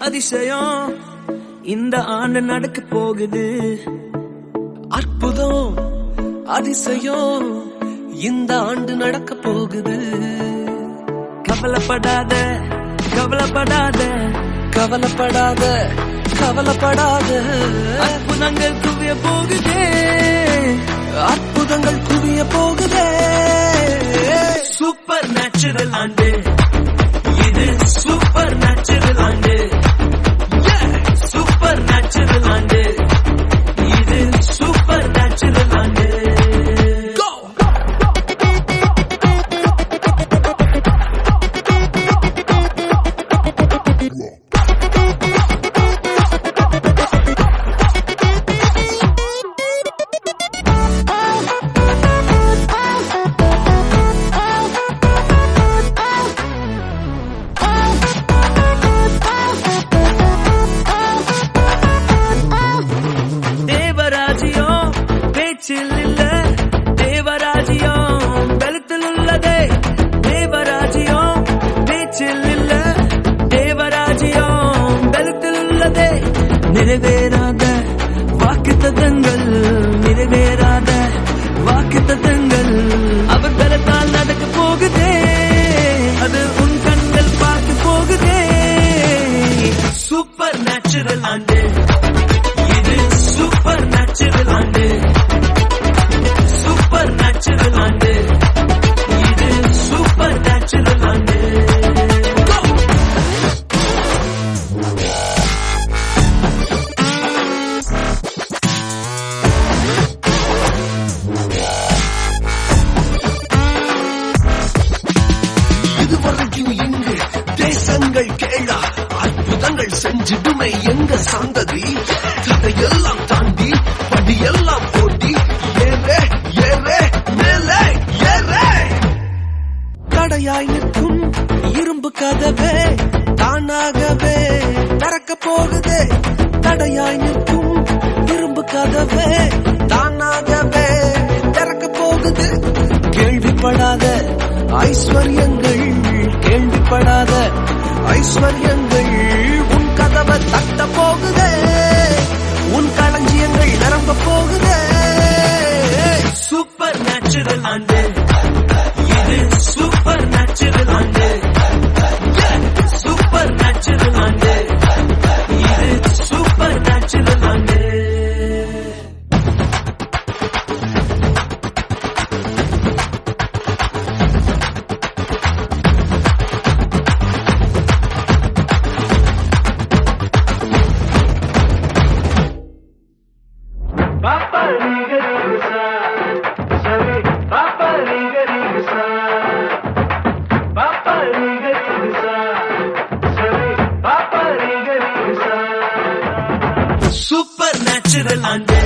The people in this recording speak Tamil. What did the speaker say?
அதிசயம் இந்த ஆண்டு நடக்க போகுது. அற்புதம் அதிசயம் இந்த ஆண்டு நடக்க போகுது. கவலைப்படாத கவலைப்படாத கவலைப்படாத கவலைப்படாத. அற்புதங்கள் குவிய போகுதே, அற்புதங்கள் குவிய போகுதே. சூப்பர் நேச்சுரல் ஆண்டு இது, சூப்பர் நேச்சுரல் ஆண்டு. சூப்பர் நேச்சுரல் ஆண்டு இது, சூப்பர் நேச்சுரல் ஆண்டு. இல்ல தேவராஜ்யம் பலத்தில் உள்ளதே, தேவராஜ்யம் பேச்சில் இல்ல தேவராஜ்யம் பலத்தில் உள்ளதே. நிறைவேறாத வாக்குத்தத்தங்கள், நிறைவேறாத வாக்குத்தத்தங்கள் அவர் பலத்தால் நடக்க போகுதே, அது உன் கண்கள் பார்க்க போகுதே. சூப்பர் நேச்சுரல் ஆண்டு இது, சூப்பர் நேச்சுரல் ஆண்டு. சூப்பர் நேச்சுரல் ஆண்டு இது, சூப்பர் நேச்சுரல் ஆண்டு. இதுவரைக்கும் இங்கு தேசங்கள் கேளா, அற்புதங்கள் செஞ்சிடுமே எங்க சந்ததி. கதையெல்லாம் தாண்டி படியெல்லாம் போட்டி ஏறே ஏறே மேலே ஏறே. தடையாய் நிற்கும் இரும்பு கதவே தானாகவே திறக்க போகுதே. தடையாய் நிற்கும் இரும்பு கதவே தானாகவே திறக்க போகுது. கேள்விப்படாத ஐஸ்வர்யங்கள், கேள்விப்படாத ஐஸ்வர்யங்கள் உன் கதவை தட்ட போகுதே, உன் களஞ்சியங்கள் நிரம்ப போகுதே. சூப்பர் நேச்சுரல் ஆண்டு இது, சூப்பர் நேச்சுரல் ஆண்டு. சூப்பர் நேச்சுரல் ஆண்டு இது, சூப்பர் நேச்சுரல் ஆண்டு. Papa Riga Riga Sa, Sari Papa Riga Riga Sa, Papa Riga Riga Sa, Sari Papa Riga Riga Sa. Super natural ஆண்டு